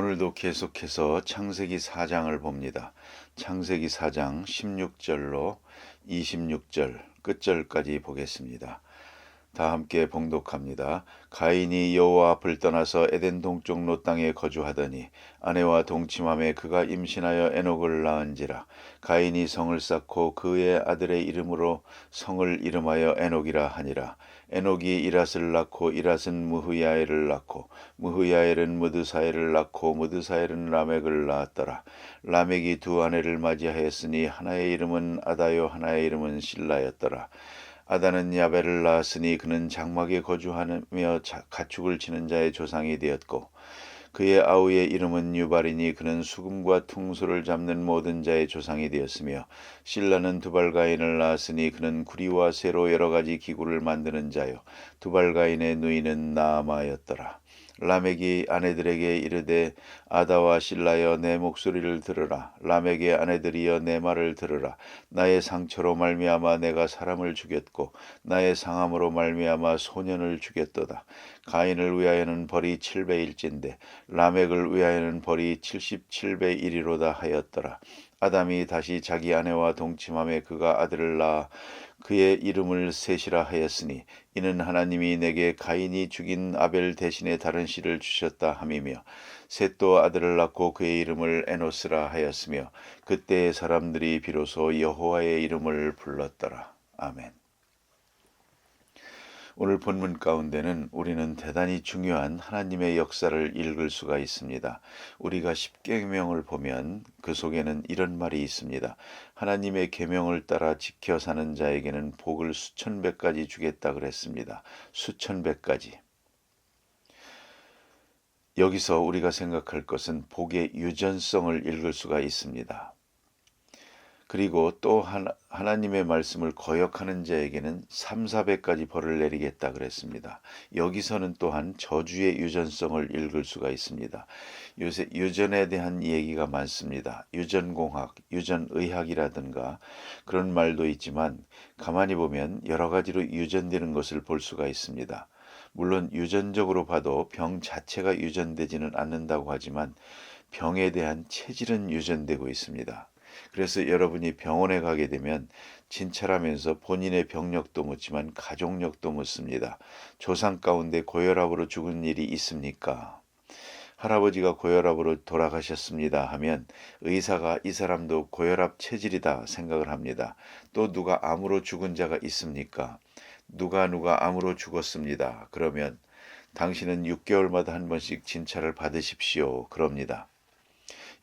오늘도 계속해서 창세기 4장을 봅니다. 창세기 4장 16절로 26절 끝절까지 보겠습니다. 다 함께 봉독합니다. 가인이 여호와 앞을 떠나서 에덴 동쪽 롯 땅에 거주하더니 아내와 동침함에 그가 임신하여 에녹을 낳은지라. 가인이 성을 쌓고 그의 아들의 이름으로 성을 이름하여 에녹이라 하니라. 에녹이 이랏을 낳고 이랏은 무흐야엘을 낳고 무흐야엘은 무드사엘을 낳고 무드사엘은 라멕을 낳았더라. 라멕이 두 아내를 맞이하였으니 하나의 이름은 아다요 하나의 이름은 실라였더라. 아다는 야벨을 낳았으니 그는 장막에 거주하며 가축을 치는 자의 조상이 되었고 그의 아우의 이름은 유발이니 그는 수금과 퉁소를 잡는 모든 자의 조상이 되었으며 실라는 두발가인을 낳았으니 그는 구리와 쇠로 여러 가지 기구를 만드는 자요 두발가인의 누이는 나아마였더라. 라멕이 아내들에게 이르되 아다와 실라여 내 목소리를 들으라. 라멕의 아내들이여 내 말을 들으라. 나의 상처로 말미암아 내가 사람을 죽였고 나의 상함으로 말미암아 소년을 죽였도다. 가인을 위하여는 벌이 7배일진데 라멕을 위하여는 벌이 77배 1이로다 하였더라. 아담이 다시 자기 아내와 동침함에 그가 아들을 낳아 그의 이름을 셋이라 하였으니 이는 하나님이 내게 가인이 죽인 아벨 대신에 다른 씨를 주셨다 함이며 셋도 아들을 낳고 그의 이름을 에노스라 하였으며 그때의 사람들이 비로소 여호와의 이름을 불렀더라. 아멘. 오늘 본문 가운데는 우리는 대단히 중요한 하나님의 역사를 읽을 수가 있습니다. 우리가 십계명을 보면 그 속에는 이런 말이 있습니다. 하나님의 계명을 따라 지켜 사는 자에게는 복을 수천 배까지 주겠다 그랬습니다. 수천 배까지. 여기서 우리가 생각할 것은 복의 유전성을 읽을 수가 있습니다. 그리고 또 하나님의 말씀을 거역하는 자에게는 3, 4배까지 벌을 내리겠다 그랬습니다. 여기서는 또한 저주의 유전성을 읽을 수가 있습니다. 요새 유전에 대한 얘기가 많습니다. 유전공학, 유전의학이라든가 그런 말도 있지만 가만히 보면 여러 가지로 유전되는 것을 볼 수가 있습니다. 물론 유전적으로 봐도 병 자체가 유전되지는 않는다고 하지만 병에 대한 체질은 유전되고 있습니다. 그래서 여러분이 병원에 가게 되면 진찰하면서 본인의 병력도 묻지만 가족력도 묻습니다. 조상 가운데 고혈압으로 죽은 일이 있습니까? 할아버지가 고혈압으로 돌아가셨습니다 하면 의사가 이 사람도 고혈압 체질이다 생각을 합니다. 또 누가 암으로 죽은 자가 있습니까? 누가 암으로 죽었습니다. 그러면 당신은 6개월마다 한 번씩 진찰을 받으십시오. 그럽니다.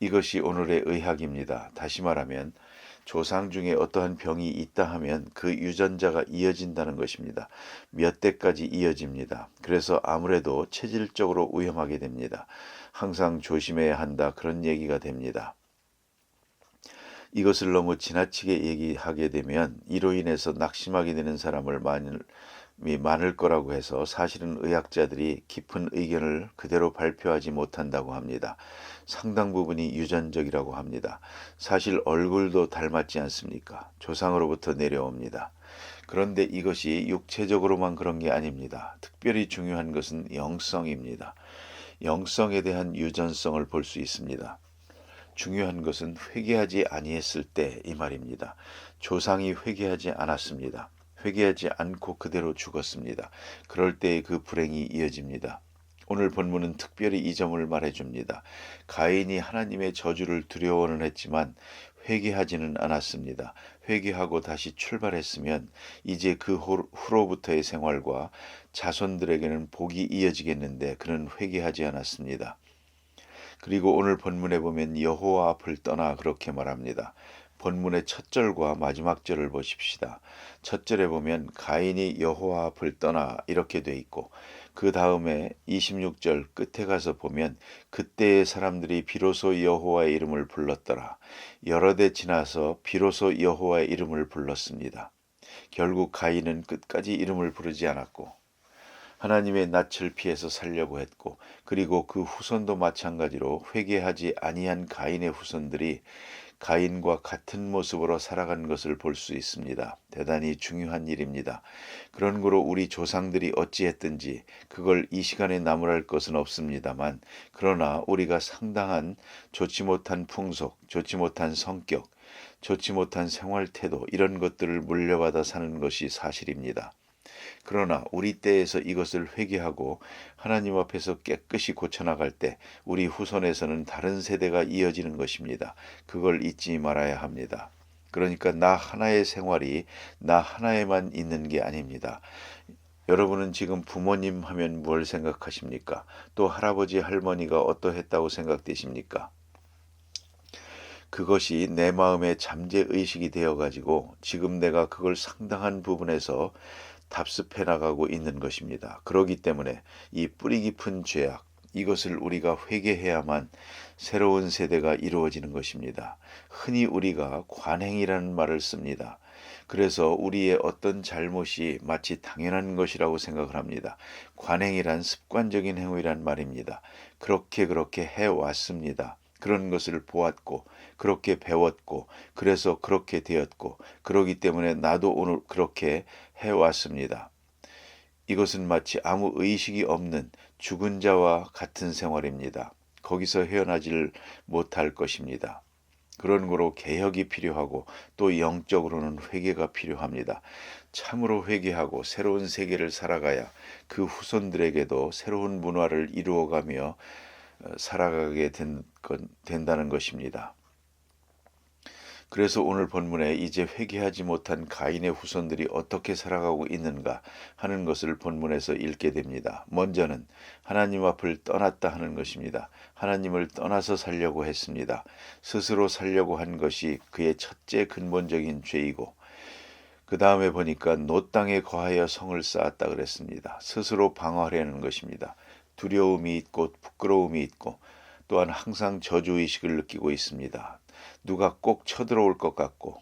이것이 오늘의 의학입니다. 다시 말하면 조상 중에 어떠한 병이 있다 하면 그 유전자가 이어진다는 것입니다. 몇 대까지 이어집니다. 그래서 아무래도 체질적으로 위험하게 됩니다. 항상 조심해야 한다 그런 얘기가 됩니다. 이것을 너무 지나치게 얘기하게 되면 이로 인해서 낙심하게 되는 사람을 많을 거라고 해서 사실은 의학자들이 깊은 의견을 그대로 발표하지 못한다고 합니다. 상당 부분이 유전적이라고 합니다. 사실 얼굴도 닮았지 않습니까? 조상으로부터 내려옵니다. 그런데 이것이 육체적으로만 그런 게 아닙니다. 특별히 중요한 것은 영성입니다. 영성에 대한 유전성을 볼 수 있습니다. 중요한 것은 회개하지 아니했을 때 이 말입니다. 조상이 회개하지 않았습니다. 회개하지 않고 그대로 죽었습니다. 그럴 때의 그 불행이 이어집니다. 오늘 본문은 특별히 이 점을 말해줍니다. 가인이 하나님의 저주를 두려워는 했지만 회개하지는 않았습니다. 회개하고 다시 출발했으면 이제 그 후로부터의 생활과 자손들에게는 복이 이어지겠는데 그는 회개하지 않았습니다. 그리고 오늘 본문에 보면 여호와 앞을 떠나 그렇게 말합니다. 본문의 첫 절과 마지막 절을 보십시다. 첫 절에 보면 가인이 여호와 앞을 떠나 이렇게 돼 있고 그 다음에 26절 끝에 가서 보면 그때의 사람들이 비로소 여호와의 이름을 불렀더라. 여러 대 지나서 비로소 여호와의 이름을 불렀습니다. 결국 가인은 끝까지 이름을 부르지 않았고 하나님의 낯을 피해서 살려고 했고 그리고 그 후손도 마찬가지로 회개하지 아니한 가인의 후손들이 가인과 같은 모습으로 살아간 것을 볼 수 있습니다. 대단히 중요한 일입니다. 그런 거로 우리 조상들이 어찌했든지 그걸 이 시간에 나무랄 것은 없습니다만, 그러나 우리가 상당한 좋지 못한 풍속, 좋지 못한 성격, 좋지 못한 생활 태도, 이런 것들을 물려받아 사는 것이 사실입니다. 그러나 우리 때에서 이것을 회개하고 하나님 앞에서 깨끗이 고쳐나갈 때 우리 후손에서는 다른 세대가 이어지는 것입니다. 그걸 잊지 말아야 합니다. 그러니까 나 하나의 생활이 나 하나에만 있는 게 아닙니다. 여러분은 지금 부모님 하면 뭘 생각하십니까? 또 할아버지 할머니가 어떠했다고 생각되십니까? 그것이 내 마음의 잠재의식이 되어가지고 지금 내가 그걸 상당한 부분에서 답습해 나가고 있는 것입니다. 그러기 때문에 이 뿌리 깊은 죄악, 이것을 우리가 회개해야만 새로운 세대가 이루어지는 것입니다. 흔히 우리가 관행이라는 말을 씁니다. 그래서 우리의 어떤 잘못이 마치 당연한 것이라고 생각을 합니다. 관행이란 습관적인 행위란 말입니다. 그렇게 해왔습니다. 그런 것을 보았고 그렇게 배웠고 그래서 그렇게 되었고 그러기 때문에 나도 오늘 그렇게 해왔습니다. 이것은 마치 아무 의식이 없는 죽은 자와 같은 생활입니다. 거기서 헤어나질 못할 것입니다. 그런 거로 개혁이 필요하고 또 영적으로는 회개가 필요합니다. 참으로 회개하고 새로운 세계를 살아가야 그 후손들에게도 새로운 문화를 이루어가며 살아가게 된다는 것입니다. 그래서 오늘 본문에 이제 회개하지 못한 가인의 후손들이 어떻게 살아가고 있는가 하는 것을 본문에서 읽게 됩니다. 먼저는 하나님 앞을 떠났다 하는 것입니다. 하나님을 떠나서 살려고 했습니다. 스스로 살려고 한 것이 그의 첫째 근본적인 죄이고, 그 다음에 보니까 노 땅에 거하여 성을 쌓았다 그랬습니다. 스스로 방어하려는 것입니다. 두려움이 있고 부끄러움이 있고 또한 항상 저주의식을 느끼고 있습니다. 누가 꼭 쳐들어올 것 같고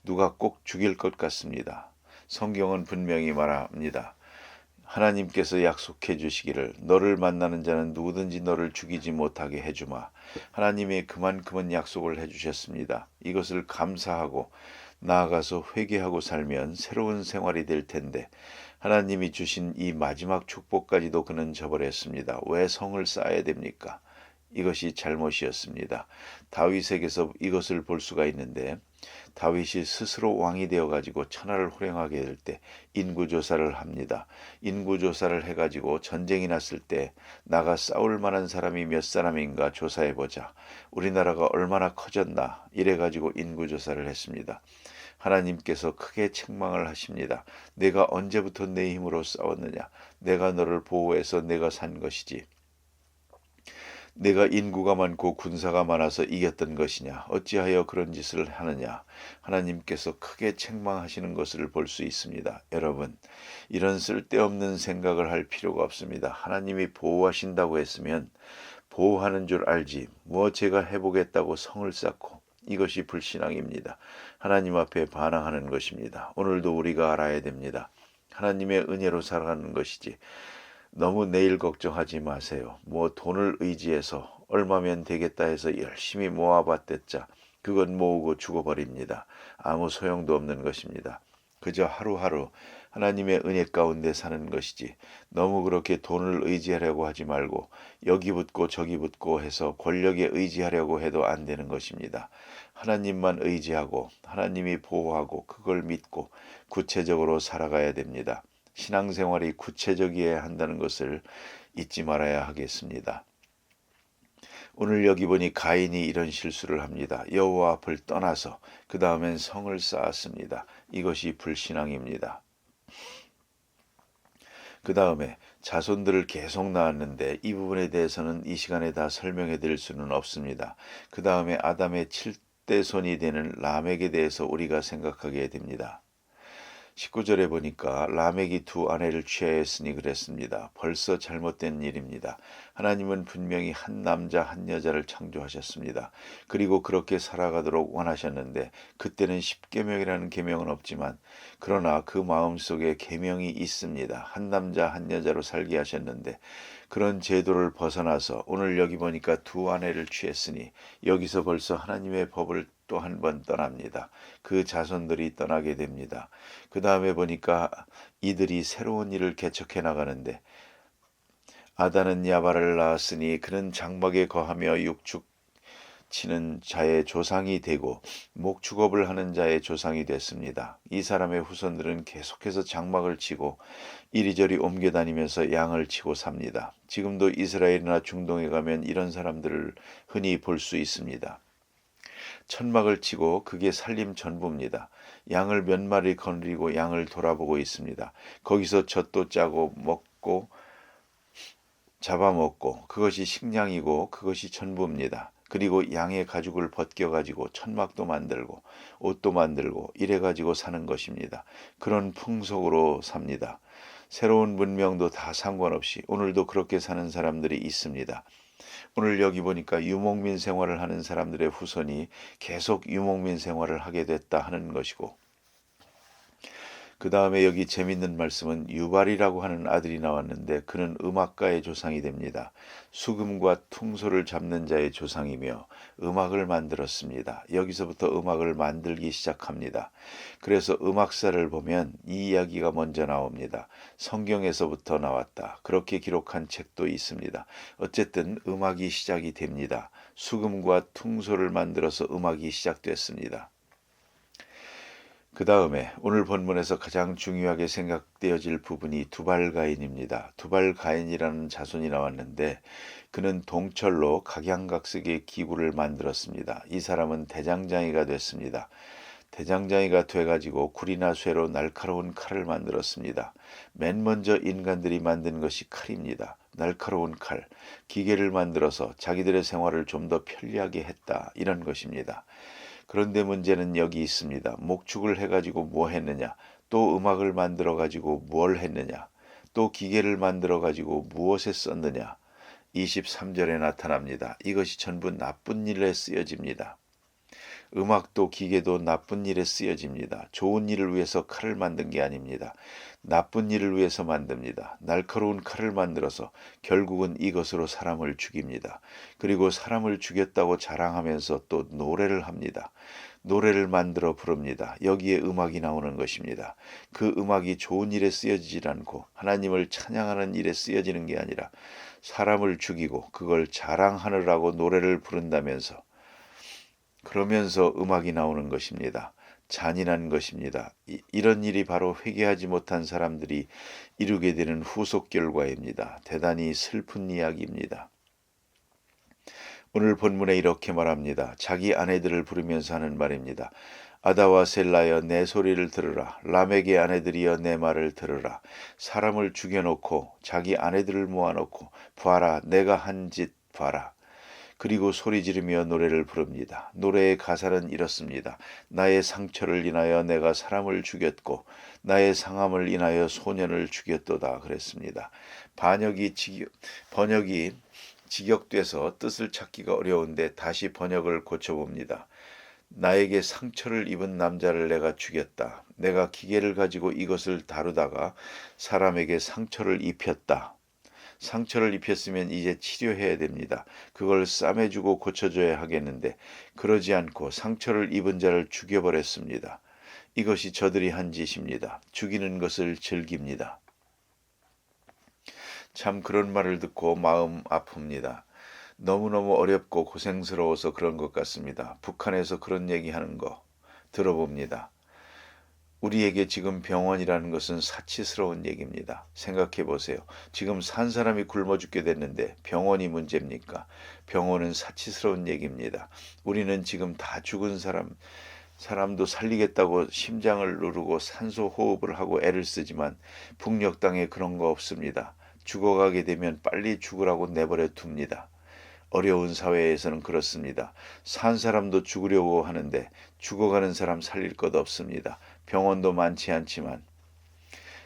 누가 꼭 죽일 것 같습니다. 성경은 분명히 말합니다. 하나님께서 약속해 주시기를 너를 만나는 자는 누구든지 너를 죽이지 못하게 해주마. 하나님이 그만큼은 약속을 해주셨습니다. 이것을 감사하고 나아가서 회개하고 살면 새로운 생활이 될 텐데 하나님이 주신 이 마지막 축복까지도 그는 저버렸습니다. 왜 성을 쌓아야 됩니까? 이것이 잘못이었습니다. 다윗에게서 이것을 볼 수가 있는데, 다윗이 스스로 왕이 되어가지고 천하를 호령하게 될 때 인구조사를 합니다. 인구조사를 해가지고 전쟁이 났을 때 나가 싸울 만한 사람이 몇 사람인가 조사해보자. 우리나라가 얼마나 커졌나 이래가지고 인구조사를 했습니다. 하나님께서 크게 책망을 하십니다. 내가 언제부터 내 힘으로 싸웠느냐? 내가 너를 보호해서 내가 산 것이지. 내가 인구가 많고 군사가 많아서 이겼던 것이냐? 어찌하여 그런 짓을 하느냐? 하나님께서 크게 책망하시는 것을 볼 수 있습니다. 여러분, 이런 쓸데없는 생각을 할 필요가 없습니다. 하나님이 보호하신다고 했으면 보호하는 줄 알지, 뭐 제가 해보겠다고 성을 쌓고, 이것이 불신앙입니다. 하나님 앞에 반항하는 것입니다. 오늘도 우리가 알아야 됩니다. 하나님의 은혜로 살아가는 것이지 너무 내일 걱정하지 마세요. 뭐 돈을 의지해서 얼마면 되겠다 해서 열심히 모아봤댔자 그건 모으고 죽어버립니다. 아무 소용도 없는 것입니다. 그저 하루하루 하나님의 은혜 가운데 사는 것이지 너무 그렇게 돈을 의지하려고 하지 말고 여기 붙고 저기 붙고 해서 권력에 의지하려고 해도 안 되는 것입니다. 하나님만 의지하고 하나님이 보호하고 그걸 믿고 구체적으로 살아가야 됩니다. 신앙생활이 구체적이어야 한다는 것을 잊지 말아야 하겠습니다. 오늘 여기 보니 가인이 이런 실수를 합니다. 여호와 앞을 떠나서 그 다음엔 성을 쌓았습니다. 이것이 불신앙입니다. 그 다음에 자손들을 계속 낳았는데 이 부분에 대해서는 이 시간에 다 설명해 드릴 수는 없습니다. 그 다음에 아담의 7대 손이 되는 람에게 대해서 우리가 생각하게 됩니다. 19절에 보니까 라멕이 두 아내를 취하였으니 그랬습니다. 벌써 잘못된 일입니다. 하나님은 분명히 한 남자 한 여자를 창조하셨습니다. 그리고 그렇게 살아가도록 원하셨는데 그때는 십계명이라는 계명은 없지만 그러나 그 마음속에 계명이 있습니다. 한 남자 한 여자로 살게 하셨는데 그런 제도를 벗어나서 오늘 여기 보니까 두 아내를 취했으니 여기서 벌써 하나님의 법을 또 한 번 떠납니다. 그 자손들이 떠나게 됩니다. 그 다음에 보니까 이들이 새로운 일을 개척해 나가는데 아단은 야발을 낳았으니 그는 장막에 거하며 육축 치는 자의 조상이 되고 목축업을 하는 자의 조상이 됐습니다. 이 사람의 후손들은 계속해서 장막을 치고 이리저리 옮겨 다니면서 양을 치고 삽니다. 지금도 이스라엘이나 중동에 가면 이런 사람들을 흔히 볼 수 있습니다. 천막을 치고 그게 살림 전부입니다. 양을 몇 마리 거느리고 양을 돌아보고 있습니다. 거기서 젖도 짜고 먹고 잡아먹고 그것이 식량이고 그것이 전부입니다. 그리고 양의 가죽을 벗겨가지고 천막도 만들고 옷도 만들고 이래가지고 사는 것입니다. 그런 풍속으로 삽니다. 새로운 문명도 다 상관없이 오늘도 그렇게 사는 사람들이 있습니다. 오늘 여기 보니까 유목민 생활을 하는 사람들의 후손이 계속 유목민 생활을 하게 됐다 하는 것이고, 그 다음에 여기 재밌는 말씀은 유발이라고 하는 아들이 나왔는데 그는 음악가의 조상이 됩니다. 수금과 퉁소를 잡는 자의 조상이며 음악을 만들었습니다. 여기서부터 음악을 만들기 시작합니다. 그래서 음악사를 보면 이 이야기가 먼저 나옵니다. 성경에서부터 나왔다. 그렇게 기록한 책도 있습니다. 어쨌든 음악이 시작이 됩니다. 수금과 퉁소를 만들어서 음악이 시작됐습니다. 그 다음에 오늘 본문에서 가장 중요하게 생각되어질 부분이 두발가인입니다. 두발가인이라는 자손이 나왔는데 그는 동철로 각양각색의 기구를 만들었습니다. 이 사람은 대장장이가 됐습니다. 대장장이가 돼가지고 굴이나 쇠로 날카로운 칼을 만들었습니다. 맨 먼저 인간들이 만든 것이 칼입니다. 날카로운 칼, 기계를 만들어서 자기들의 생활을 좀 더 편리하게 했다, 이런 것입니다. 그런데 문제는 여기 있습니다. 목축을 해가지고 뭐 했느냐? 또 음악을 만들어가지고 뭘 했느냐? 또 기계를 만들어가지고 무엇에 썼느냐? 23절에 나타납니다. 이것이 전부 나쁜 일에 쓰여집니다. 음악도 기계도 나쁜 일에 쓰여집니다. 좋은 일을 위해서 칼을 만든 게 아닙니다. 나쁜 일을 위해서 만듭니다. 날카로운 칼을 만들어서 결국은 이것으로 사람을 죽입니다. 그리고 사람을 죽였다고 자랑하면서 또 노래를 합니다. 노래를 만들어 부릅니다. 여기에 음악이 나오는 것입니다. 그 음악이 좋은 일에 쓰여지질 않고 하나님을 찬양하는 일에 쓰여지는 게 아니라 사람을 죽이고 그걸 자랑하느라고 노래를 부른다면서, 그러면서 음악이 나오는 것입니다. 잔인한 것입니다. 이런 일이 바로 회개하지 못한 사람들이 이루게 되는 후속 결과입니다. 대단히 슬픈 이야기입니다. 오늘 본문에 이렇게 말합니다. 자기 아내들을 부르면서 하는 말입니다. 아다와 셀라여 내 소리를 들으라. 라멕의 아내들이여 내 말을 들으라. 사람을 죽여놓고 자기 아내들을 모아놓고 봐라, 내가 한 짓 봐라. 그리고 소리 지르며 노래를 부릅니다. 노래의 가사는 이렇습니다. 나의 상처를 인하여 내가 사람을 죽였고 나의 상함을 인하여 소년을 죽였도다, 그랬습니다. 번역이 직역돼서 뜻을 찾기가 어려운데 다시 번역을 고쳐봅니다. 나에게 상처를 입은 남자를 내가 죽였다. 내가 기계를 가지고 이것을 다루다가 사람에게 상처를 입혔다. 상처를 입혔으면 이제 치료해야 됩니다. 그걸 싸매주고 고쳐줘야 하겠는데 그러지 않고 상처를 입은 자를 죽여버렸습니다. 이것이 저들이 한 짓입니다. 죽이는 것을 즐깁니다. 참 그런 말을 듣고 마음 아픕니다. 너무너무 어렵고 고생스러워서 그런 것 같습니다. 북한에서 그런 얘기하는 거 들어봅니다. 우리에게 지금 병원이라는 것은 사치스러운 얘기입니다. 생각해 보세요. 지금 산 사람이 굶어 죽게 됐는데 병원이 문제입니까? 병원은 사치스러운 얘기입니다. 우리는 지금 다 죽은 사람도 살리겠다고 심장을 누르고 산소 호흡을 하고 애를 쓰지만 북녘 땅에 그런 거 없습니다. 죽어가게 되면 빨리 죽으라고 내버려 둡니다. 어려운 사회에서는 그렇습니다. 산 사람도 죽으려고 하는데 죽어가는 사람 살릴 것 없습니다. 병원도 많지 않지만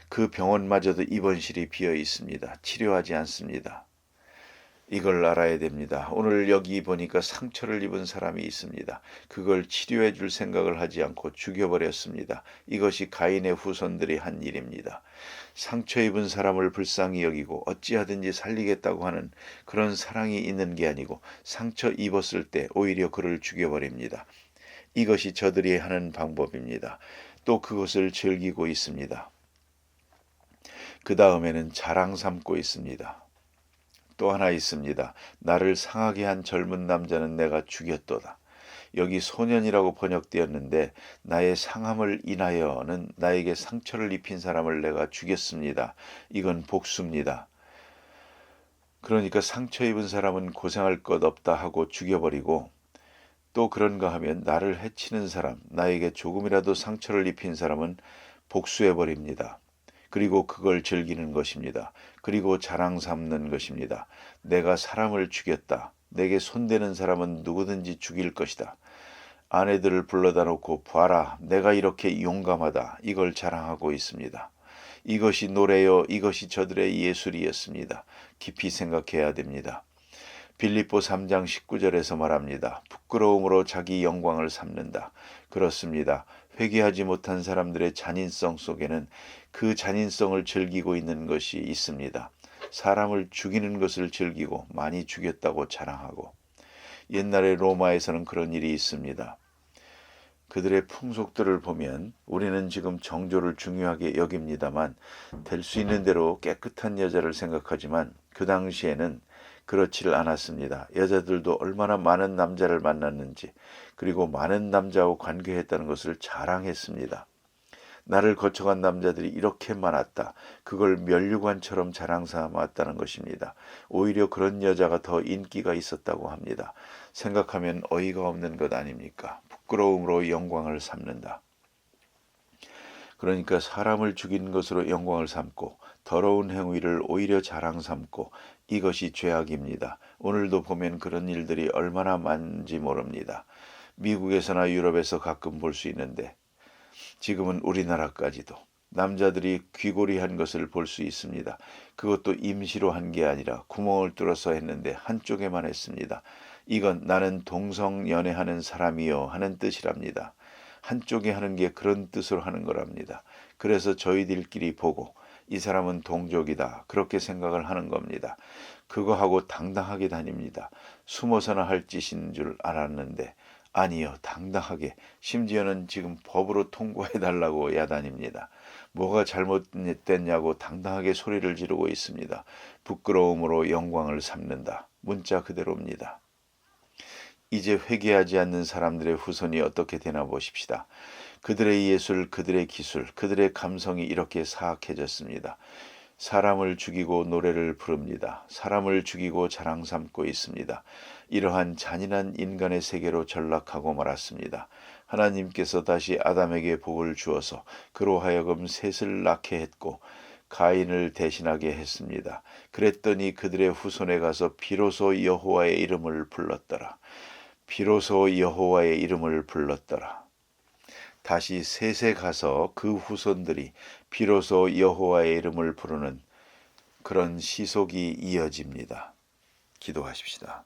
그 병원마저도 입원실이 비어 있습니다. 치료하지 않습니다. 이걸 알아야 됩니다. 오늘 여기 보니까 상처를 입은 사람이 있습니다. 그걸 치료해 줄 생각을 하지 않고 죽여버렸습니다. 이것이 가인의 후손들이 한 일입니다. 상처 입은 사람을 불쌍히 여기고 어찌하든지 살리겠다고 하는 그런 사랑이 있는 게 아니고 상처 입었을 때 오히려 그를 죽여버립니다. 이것이 저들이 하는 방법입니다. 또 그것을 즐기고 있습니다. 그 다음에는 자랑 삼고 있습니다. 또 하나 있습니다. 나를 상하게 한 젊은 남자는 내가 죽였도다. 여기 소년이라고 번역되었는데 나의 상함을 인하여는 나에게 상처를 입힌 사람을 내가 죽였습니다. 이건 복수입니다. 그러니까 상처 입은 사람은 고생할 것 없다 하고 죽여버리고 또 그런가 하면 나를 해치는 사람, 나에게 조금이라도 상처를 입힌 사람은 복수해버립니다. 그리고 그걸 즐기는 것입니다. 그리고 자랑 삼는 것입니다. 내가 사람을 죽였다. 내게 손대는 사람은 누구든지 죽일 것이다. 아내들을 불러다 놓고 봐라. 내가 이렇게 용감하다. 이걸 자랑하고 있습니다. 이것이 노래요. 이것이 저들의 예술이었습니다. 깊이 생각해야 됩니다. 빌립보 3장 19절에서 말합니다. 부끄러움으로 자기 영광을 삼는다. 그렇습니다. 회개하지 못한 사람들의 잔인성 속에는 그 잔인성을 즐기고 있는 것이 있습니다. 사람을 죽이는 것을 즐기고 많이 죽였다고 자랑하고 옛날에 로마에서는 그런 일이 있습니다. 그들의 풍속들을 보면 우리는 지금 정조를 중요하게 여깁니다만 될 수 있는 대로 깨끗한 여자를 생각하지만 그 당시에는 그렇지를 않았습니다. 여자들도 얼마나 많은 남자를 만났는지 그리고 많은 남자와 관계했다는 것을 자랑했습니다. 나를 거쳐간 남자들이 이렇게 많았다. 그걸 면류관처럼 자랑 삼았다는 것입니다. 오히려 그런 여자가 더 인기가 있었다고 합니다. 생각하면 어이가 없는 것 아닙니까? 부끄러움으로 영광을 삼는다. 그러니까 사람을 죽인 것으로 영광을 삼고 더러운 행위를 오히려 자랑 삼고 이것이 죄악입니다. 오늘도 보면 그런 일들이 얼마나 많은지 모릅니다. 미국에서나 유럽에서 가끔 볼 수 있는데 지금은 우리나라까지도 남자들이 귀고리한 것을 볼 수 있습니다. 그것도 임시로 한 게 아니라 구멍을 뚫어서 했는데 한쪽에만 했습니다. 이건 나는 동성연애하는 사람이요 하는 뜻이랍니다. 한쪽에 하는 게 그런 뜻으로 하는 거랍니다. 그래서 저희들끼리 보고 이 사람은 동족이다 그렇게 생각을 하는 겁니다. 그거 하고 당당하게 다닙니다. 숨어서나 할 짓인 줄 알았는데 아니요, 당당하게 심지어는 지금 법으로 통과해달라고 야단입니다. 뭐가 잘못됐냐고 당당하게 소리를 지르고 있습니다. 부끄러움으로 영광을 삼는다. 문자 그대로입니다. 이제 회개하지 않는 사람들의 후손이 어떻게 되나 보십시다. 그들의 예술, 그들의 기술, 그들의 감성이 이렇게 사악해졌습니다. 사람을 죽이고 노래를 부릅니다. 사람을 죽이고 자랑 삼고 있습니다. 이러한 잔인한 인간의 세계로 전락하고 말았습니다. 하나님께서 다시 아담에게 복을 주어서 그로 하여금 셋을 낳게 했고 가인을 대신하게 했습니다. 그랬더니 그들의 후손에 가서 비로소 여호와의 이름을 불렀더라. 비로소 여호와의 이름을 불렀더라. 다시 셋에 가서 그 후손들이 비로소 여호와의 이름을 부르는 그런 시속이 이어집니다. 기도하십시다.